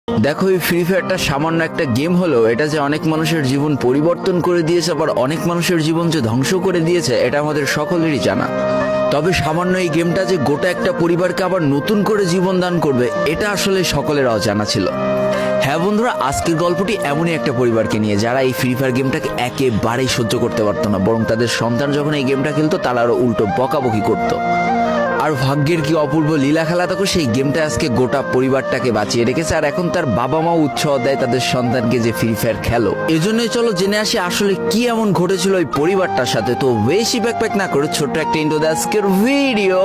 দেখো, এই ফ্রি ফায়ারটা সামান্য একটা গেম হলেও এটা যে অনেক মানুষের জীবন পরিবর্তন করে দিয়েছে, আবার অনেক মানুষের জীবন যে ধ্বংস করে দিয়েছে, এটা আমাদের সকলেরই জানা। তবে সামান্য এই গেমটা যে গোটা একটা পরিবারকে আবার নতুন করে জীবন দান করবে, এটা আসলে সকলের অজানা ছিল। হ্যাঁ বন্ধুরা, আজকের গল্পটি এমনই একটা পরিবারকে নিয়ে যারা এই ফ্রি ফায়ার গেমটাকে একেবারেই সহ্য করতে পারতো না, বরং তাদের সন্তান যখন এই গেমটা খেলতো তারা আরো উল্টো বকাবকি করতো। আর ভাগ্যের কি অপূর্ব লীলা খেলা, তখন সেই গেমটা আজকে গোটা পরিবারটাকে বাঁচিয়ে রেখেছে। আর এখন তার বাবা মাও উৎসাহ দেয় তাদের সন্তানকে যে ফ্রি ফায়ার খেলো। এজন্যই চলো জেনে আসি আসলে কি এমন ঘটেছিল ওই পরিবারটার সাথে। তো বেশি ব্যাকপ্যাক না করে ছোট্ট একটা ইন্ট্রো দিয়ে আজকের ভিডিও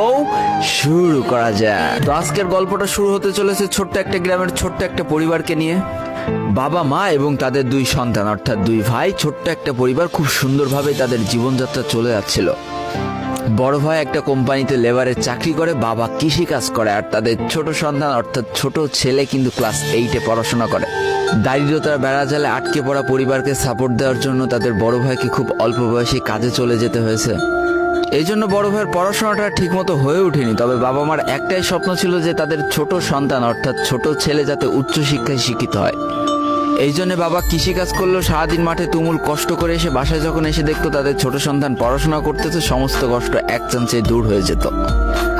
শুরু করা যায়। তো আজকের গল্পটা শুরু হতে চলেছে ছোট্ট একটা গ্রামের ছোট্ট একটা পরিবারকে নিয়ে। বাবা মা এবং তাদের দুই সন্তান অর্থাৎ দুই ভাই, ছোট্ট একটা পরিবার, খুব সুন্দরভাবে তাদের জীবনযাত্রা চলে যাচ্ছিল। বড় ভাই একটা কোম্পানিতে লেবারের চাকরি করে, বাবা কৃষি কাজ করে, আর তাদের ছোট সন্তান অর্থাৎ ছোট ছেলে কিন্তু ক্লাস 8-এ পড়াশোনা করে। দারিদ্রতার বেড়াজালে আটকে পড়া পরিবারকে সাপোর্ট দেওয়ার জন্য তাদের বড় ভাইকে খুব অল্প বয়সে কাজে চলে যেতে হয়েছে। এই জন্য বড় ভাইয়ের পড়াশোনাটা ঠিকমতো হয়ে ওঠেনি। তবে বাবা মার একটাই স্বপ্ন ছিল যে তাদের ছোট সন্তান অর্থাৎ ছোট ছেলে যাতে উচ্চশিক্ষায় শিক্ষিত হয়। এই জন্য বাবা কৃষিকাজ করলেও সারাদিন মাঠে তুমুল কষ্ট করে এসে বাসায় যখন এসে দেখতো তাদের ছোট সন্তান পড়াশোনা করতেছে, সমস্ত কষ্ট এক চান্সে দূর হয়ে যেত।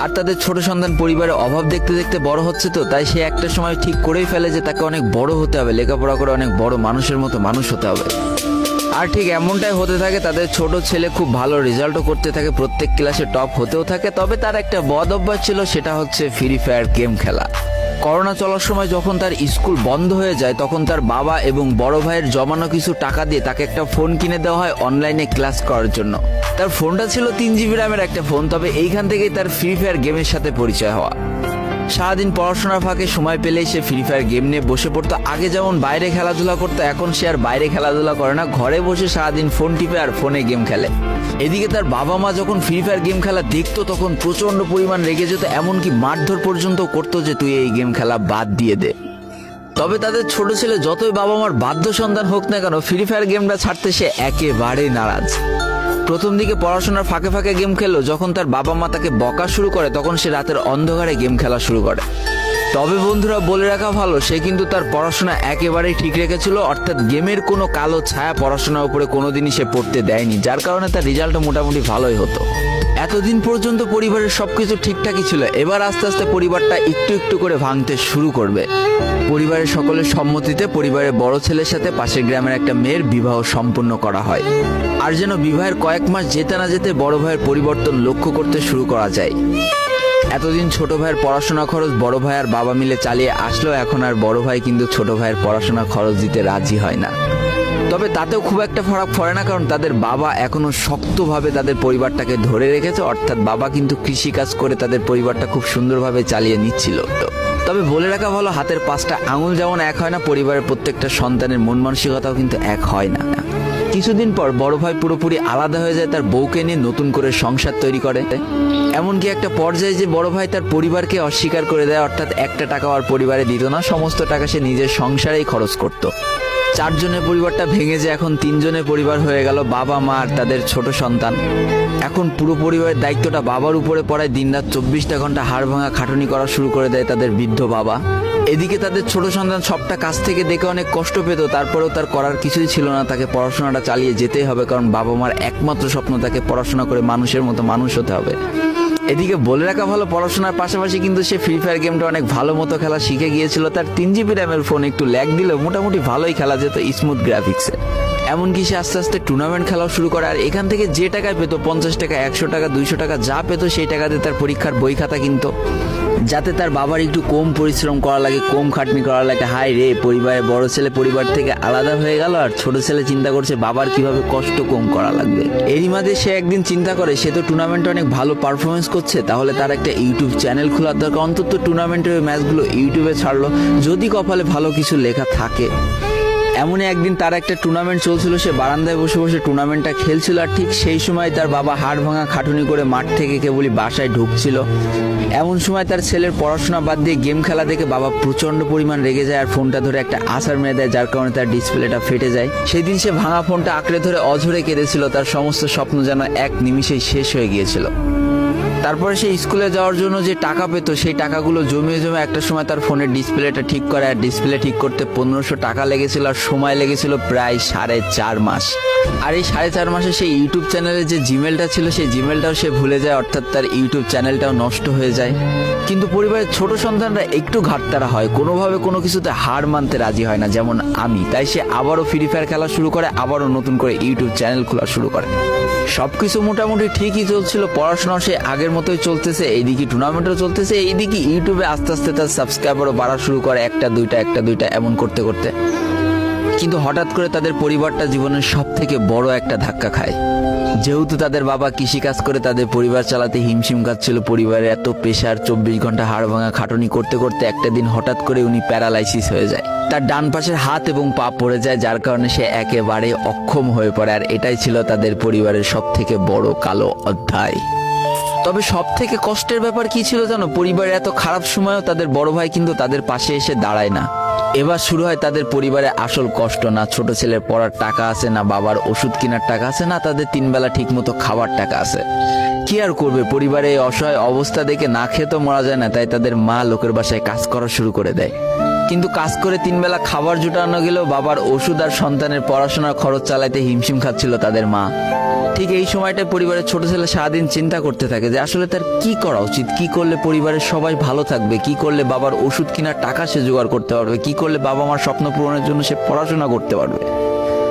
আর তাদের ছোট সন্তান পরিবারের অভাব দেখতে দেখতে বড় হচ্ছে, তো তাই সে একটা সময় ঠিক করেই ফেলে যে তাকে অনেক বড় হতে হবে, লেখাপড়া করে অনেক বড় মানুষের মতো মানুষ হতে হবে। আর ঠিক এমনটাই হতে থাকে। তাদের ছোট ছেলে খুব ভালো রেজাল্টও করতে থাকে, প্রত্যেক ক্লাসে টপ হতেও থাকে। তবে তার একটা বদ অভ্যাস ছিল, সেটা হচ্ছে ফ্রি ফায়ার গেম খেলা। করোনা চলার সময় যখন তার স্কুল বন্ধ হয়ে যায়, তখন তার বাবা এবং বড় ভাইয়ের জমানো কিছু টাকা দিয়ে তাকে একটা ফোন কিনে দেওয়া হয় অনলাইনে ক্লাস করার জন্য। তার ফোনটা ছিল 3 GB র্যামের একটা ফোন। তবে এইখান থেকেই তার ফ্রি ফায়ার গেমের সাথে পরিচয় হওয়া। সারাদিন পড়াশোনার ফাঁকে সময় পেলেই সে ফ্রি ফায়ার গেম নিয়ে বসে পড়তো। আগে যেমন বাইরে খেলাধুলা করতো, এখন সে আর বাইরে খেলাধুলা করে না, ঘরে বসে সারাদিন ফোন টিপে আর ফোনে গেম খেলে। এদিকে তার বাবা মা যখন ফ্রি ফায়ার গেম খেলা দেখতো তখন প্রচন্ড পরিমাণ রেগে যেত, এমনকি মারধর পর্যন্ত করতো যে তুই এই গেম খেলা বাদ দিয়ে দে। তবে তাদের ছোট ছেলে যতই বাবা মার বাধ্য সন্তান হোক না কেন, ফ্রি ফায়ার গেমটা ছাড়তে সে একেবারেই নারাজ। প্রথম দিকে পড়াশোনার ফাঁকে ফাঁকে গেম খেললো, যখন তার বাবা মা তাকে বকা শুরু করে তখন সে রাতের অন্ধকারে গেম খেলা শুরু করে। তবে বন্ধুরা, বলে রাখা ভালো, সে কিন্তু তার পড়াশোনা একেবারেই ঠিক রেখেছিল, অর্থাৎ গেমের কোনো কালো ছায়া পড়াশোনার উপরে কোনোদিনই সে পড়তে দেয়নি, যার কারণে তার রেজাল্টও মোটামুটি ভালোই হতো। এতদিন পর্যন্ত পরিবারের সবকিছু ঠিকঠাকই ছিল। এবার আস্তে আস্তে পরিবারটা একটু একটু করে ভাঙতে শুরু করবে। পরিবারের সকলের সম্মতিতে পরিবারের বড় ছেলের সাথে পাশের গ্রামের একটা মেয়ের বিবাহ সম্পন্ন করা হয়। আর যেন বিবাহের কয়েক মাস যেতে না যেতে বড় ভাইয়ের পরিবর্তন লক্ষ্য করতে শুরু করা যায়। এতদিন ছোট ভাইয়ের পড়াশোনা খরচ বড় ভাই আর বাবা মিলে চালিয়ে আসলো, এখন আর বড় ভাই কিন্তু ছোট ভাইয়ের পড়াশোনা খরচ দিতে রাজি হয় না। তবে তাতেও খুব একটা ফারাক পড়ে না, কারণ তাদের বাবা এখনো শক্তভাবে তাদের পরিবারটাকে ধরে রেখেছে, অর্থাৎ বাবা কিন্তু কৃষি কাজ করে তাদের পরিবারটা খুব সুন্দরভাবে চালিয়ে নিচ্ছিল। তবে বলে রাখা ভালো, হাতের 5টা আঙুল যেমন এক হয় না, পরিবারের প্রত্যেকটা সন্তানের মন মানসিকতাও কিন্তু এক হয় না। কিছুদিন পর বড় ভাই পুরোপুরি আলাদা হয়ে যায়, তার বউকে নিয়ে নতুন করে সংসার তৈরি করে। এমনকি একটা পর্যায়ে যে বড় ভাই তার পরিবারকে অস্বীকার করে দেয়, অর্থাৎ একটা টাকাও আর পরিবারে দিত না, সমস্ত টাকা সে নিজের সংসারেই খরচ করত। 4 জনের পরিবারটা ভেঙে যায় এখন 3 জনের পরিবার হয়ে গেল, বাবা মা আর তাদের ছোট সন্তান। এখন পুরো পরিবারের দায়িত্বটা বাবার উপরে পড়ায়। দিনরাত 24টা ঘন্টা হাড় ভাঙা খাটুনি করা শুরু করে দেয় তাদের বৃদ্ধ বাবা। এদিকে তাদের ছোট সন্তান সবটা কাছ থেকে দেখে অনেক কষ্ট পেত, তারপরেও তার করার কিছুই ছিল না, তাকে পড়াশোনাটা চালিয়ে যেতেই হবে, কারণ বাবা মার একমাত্র স্বপ্ন তাকে পড়াশোনা করে মানুষের মতো মানুষ হতে হবে। এদিকে বলে রাখা ভালো, পড়াশোনার পাশাপাশি কিন্তু সে ফ্রি ফায়ার গেমটা অনেক ভালো মতো খেলা শিখে গিয়েছিল। তার 3 GB র্যামের ফোন একটু ল্যাগ দিলেও মোটামুটি ভালোই খেলা যেত স্মুথ গ্রাফিক্সে। এমনকি সে আস্তে আস্তে টুর্নামেন্ট খেলাও শুরু করে। আর এখান থেকে যে টাকায় পেতো, 50 টাকা, 100 টাকা, 200 টাকা যা পেতো, সেই টাকাতে তার পরীক্ষার বই খাতা কিনতো, যাতে তার বাবার একটু কম পরিশ্রম করা লাগে, কম খাটনি করা লাগে। হাই রে, পরিবারের বড় ছেলে পরিবার থেকে আলাদা হয়ে গেল, আর ছোট ছেলে চিন্তা করছে বাবার কিভাবে কষ্ট কম করা লাগবে। এরই মাঝে সে একদিন চিন্তা করে, সে তো টুর্নামেন্টে অনেক ভালো পারফরমেন্স করছে, তাহলে তার একটা ইউটিউব চ্যানেল খোলার দরকার। অন্তত টুর্নামেন্টের ম্যাচগুলো ইউটিউবে ছাড়লো, যদি কপালে ভালো কিছু লেখা থাকে। এমনই একদিন তার একটা টুর্নামেন্ট চলছিল, সে বারান্দায় বসে বসে টুর্নামেন্টটা খেলছিল। আর ঠিক সেই সময় তার বাবা হাড় ভাঙা খাটুনি করে মাঠ থেকে কেবলই বাসায় ঢুকছিল। এমন সময় তার ছেলের পড়াশোনা বাদ দিয়ে গেম খেলা দেখে বাবা প্রচন্ড পরিমাণ রেগে যায় আর ফোনটা ধরে একটা আছাড় মেরে দেয়, যার কারণে তার ডিসপ্লেটা ফেটে যায়। সেদিন সে ভাঙা ফোনটা আঁকড়ে ধরে অঝরে কেঁদেছিল, তার সমস্ত স্বপ্ন যেন এক নিমিষেই শেষ হয়ে গিয়েছিল। তারপরে সে স্কুলে যাওয়ার জন্য যে টাকা পেতো সেই টাকাগুলো জমিয়ে জমে একটা সময় তার ফোনের ডিসপ্লেটা ঠিক করে, আর ডিসপ্লে ঠিক করতে 1500 টাকা লেগেছিল, আর সময় লেগেছিল প্রায় 4.5 মাস। আর এই 4.5 মাসে সেই ইউটিউব চ্যানেলে যে জিমেলটা ছিল সেই জিমেলটাও সে ভুলে যায়, অর্থাৎ তার ইউটিউব চ্যানেলটাও নষ্ট হয়ে যায়। কিন্তু পরিবারের ছোট সন্তানরা একটু ঘাটতারা হয়, কোনোভাবে কোনো কিছুতে হার মানতে রাজি হয় না, যেমন আমি। তাই সে আবারও ফ্রি ফায়ার খেলা শুরু করে, আবারও নতুন করে ইউটিউব চ্যানেল খোলা শুরু করে। সবকিছু মোটামুটি ঠিকই চলছিল, পড়াশোনাও সে আগের মতোই চলতেছে, এইদিকে টুর্নামেন্টও চলতেছে, এইদিকে ইউটিউবে আস্তে আস্তে তার সাবস্ক্রাইবারও বাড়া শুরু করে, একটা দুইটা এমন করতে করতে। কিন্তু হঠাৎ করে তাদের পরিবারটা জীবনের সব থেকে বড় একটা ধাক্কা খায়। যেহেতু তাদের বাবা কৃষিকাজ করে তাদের পরিবার চালাতে হিমশিম খাচ্ছিল, পরিবারের এত প্রেশার, 24 ঘন্টা হাড় ভাঙা খাটুনি করতে করতে একটা দিন হঠাৎ করে উনি প্যারালাইসিস হয়ে যায়। তার ডান পাশের হাত এবং পা পড়ে যায়, যার কারণে সে একেবারে অক্ষম হয়ে পড়ে। আর এটাই ছিল তাদের পরিবারের সব থেকে বড় কালো অধ্যায়। তবে সব থেকে কষ্টের ব্যাপার কি ছিল জানো? পরিবারের এত খারাপ সময়ও তাদের বড় ভাই কিন্তু তাদের পাশে এসে দাঁড়ায় না। এবার শুরু হয় তাদের পরিবারে আসল কষ্ট। না ছোট ছেলের পড়ার টাকা আছে, না বাবার ওষুধ কেনার টাকা আছে, না তাদের 3 বেলা ঠিক মতো খাবার টাকা আছে। কি আর করবে, পরিবারে এই অসহায় অবস্থা দেখে না খেয়ে তো মরা যায় না, তাই তাদের মা লোকের বাসায় কাজ করা শুরু করে দেয়। কিন্তু কাজ করে 3 বেলা খাবার জোটানো গেলেও বাবার ওষুধ আর সন্তানের পড়াশোনার খরচ চালাইতে হিমশিম খাচ্ছিল তাদের মা। ঠিক এই সময়টায় পরিবারের ছোট ছেলে সারাদিন চিন্তা করতে থাকে যে আসলে তার কি করা উচিত, কি করলে পরিবারের সবাই ভালো থাকবে, কি করলে বাবার ওষুধ কেনার টাকা সে জোগাড় করতে পারবে, কি করলে বাবা মার স্বপ্ন পূরণের জন্য সে পড়াশোনা করতে পারবে।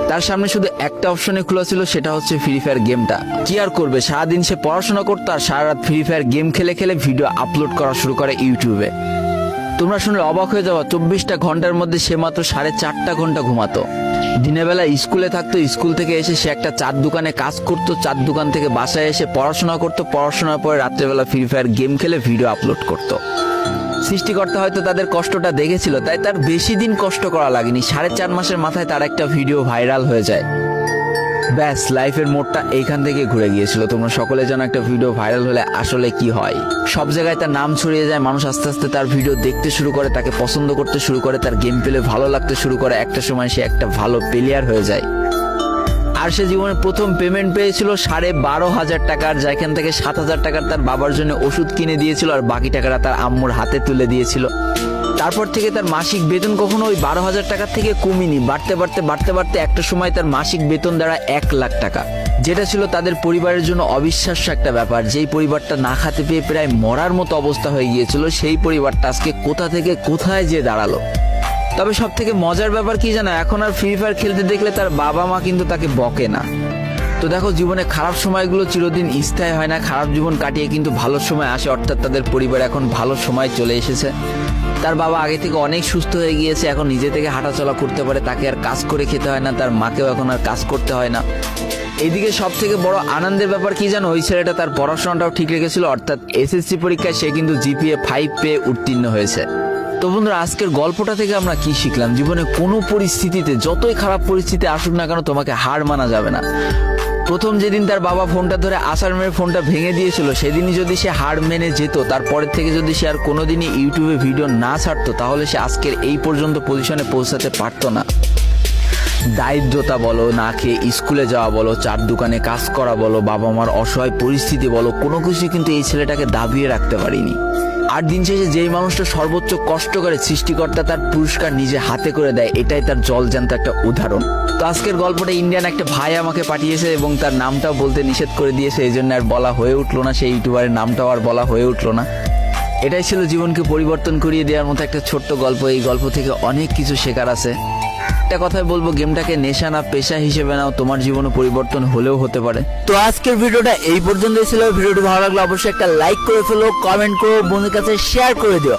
তার সামনে শুধু একটা অপশনে খোলা ছিল, সেটা হচ্ছে ফ্রি ফায়ার গেমটা। কি আর করবে, সারাদিন সে পড়াশোনা করতো আর সারা রাত ফ্রি ফায়ার গেম খেলে খেলে ভিডিও আপলোড করা শুরু করে ইউটিউবে। তোমরা শুনলে অবাক হয়ে যাওয়া, 24টা ঘন্টার মধ্যে সে মাত্র 4.5 ঘন্টা ঘুমাতো। দিনের বেলা স্কুলে থাকতো, স্কুল থেকে এসে সে একটা চার দোকানে কাজ করতো, চার দোকান থেকে বাসায় এসে পড়াশোনা করতো, পড়াশোনার পরে রাত্রেবেলা ফ্রি ফায়ার গেম খেলে ভিডিও আপলোড করতো। সৃষ্টিকর্তা হয়তো তাদের কষ্টটা দেখেছিল, তাই তার বেশি দিন কষ্ট করা লাগেনি। 4.5 মাসের মাথায় তার একটা ভিডিও ভাইরাল হয়ে যায়। ব্যাস, লাইফের মোড়টা এইখান থেকে ঘুরে গিয়েছিল। তোমরা সকলে জানো একটা ভিডিও ভাইরাল হলে আসলে কি হয়। সব জায়গায় তার নাম ছড়িয়ে যায়, মানুষ আস্তে আস্তে তার ভিডিও দেখতে শুরু করে, তাকে পছন্দ করতে শুরু করে, তার গেম প্লে ভালো লাগতে শুরু করে। একটা সময় সে একটা ভালো প্লেয়ার হয়ে যায়। আর সে জীবনে প্রথম পেমেন্ট পেয়েছিল 12,500 টাকার, যেখান থেকে 7,000 টাকার তার বাবার জন্য ওষুধ কিনে দিয়েছিল, আর বাকি টাকাটা তার আম্মুর হাতে তুলে দিয়েছিল। তারপর থেকে তার মাসিক বেতন কখনো ওই 12,000 টাকার থেকে কমেনি, বাড়তে বাড়তে বাড়তে বাড়তে একটা সময় তার মাসিক বেতন দাঁড়ায় 1 লাখ টাকা, যেটা ছিল তাদের পরিবারের জন্য অবিশ্বাস্য একটা ব্যাপার। যেই পরিবারটা না খাতে পেয়ে প্রায় মরার মতো অবস্থা হয়ে গিয়েছিল, সেই পরিবারটা আজকে কোথা থেকে কোথায় যে দাঁড়ালো। তবে সব থেকে মজার ব্যাপার কি জানো, এখন আর ফ্রি ফায়ার খেলতে দেখলে তার বাবা মা কিন্তু তাকে বকে না। তো দেখো, জীবনে খারাপ সময়গুলো চিরদিন স্থায়ী হয় না, খারাপ জীবন কাটিয়ে কিন্তু ভালো সময় আসে। অর্থাৎ তাদের পরিবার এখন ভালো সময় চলে এসেছে। তার বাবা আগে থেকে অনেক সুস্থ হয়ে গিয়েছে, এখন নিজে থেকে হাঁটাচলা করতে পারে, তাকে আর কাজ করে খেতে হয় না, তার মাকেও এখন আর কাজ করতে হয় না। এইদিকে সব থেকে বড় আনন্দের ব্যাপার কি জানো, ওই ছেলেটা তার পড়াশোনাটাও ঠিক রেখেছিল। অর্থাৎ এসএসসি পরীক্ষায় সে কিন্তু জিপিএ 5 পেয়ে উত্তীর্ণ হয়েছে। তো বন্ধুরা, আজকের গল্পটা থেকে আমরা কি শিখলাম? জীবনে কোনো পরিস্থিতিতে, যতই খারাপ পরিস্থিতি আসুক না কেন, তোমাকে হার মানা যাবে না। প্রথম যেদিন তার বাবা ফোনটা ধরে আছাড় মেরে ফোনটা ভেঙে দিয়েছিল, সেদিনই যদি সে হার মেনে যেত, তারপরের থেকে যদি সে আর কোনোদিনই ইউটিউবে ভিডিও না ছাড়তো, তাহলে সে আজকের এই পর্যন্ত পজিশনে পৌঁছাতে পারতো না। দারিদ্রতা বলো, না খেয়ে স্কুলে যাওয়া বলো, চার দোকানে কাজ করা বলো, বাবা মার অসহায় পরিস্থিতি বলো, কোনো কিছু কিন্তু এই ছেলেটাকে দাবিয়ে রাখতে পারিনি। আর দিন শেষে যেই মানুষটা সর্বোচ্চ কষ্ট করে, সৃষ্টিকর্তা তার পুরস্কার নিজে হাতে করে দেয়, এটাই তার জলজ্যান্ত একটা উদাহরণ। তো আজকের গল্পটা ইন্ডিয়ান একটা ভাই আমাকে পাঠিয়েছে এবং তার নামটাও বলতে নিষেধ করে দিয়েছে, এই জন্য আর বলা হয়ে উঠলো না, সেই ইউটিউবারের নামটাও আর বলা হয়ে উঠলো না। এটাই ছিল জীবনকে পরিবর্তন করিয়ে দেওয়ার মতো একটা ছোট্ট গল্প। এই গল্প থেকে অনেক কিছু শেখার আছে। একটা কথাই বলবো, গেমটাকে নেশা না পেশা হিসেবে নাও, তোমার জীবনে পরিবর্তন হলেও হতে পারে। তো আজকের ভিডিওটা এই পর্যন্তই ছিল। ভিডিওটি ভালো লাগলে অবশ্যই একটা লাইক করে ফেলো, কমেন্ট করো, বন্ধুদের কাছে শেয়ার করে দিও।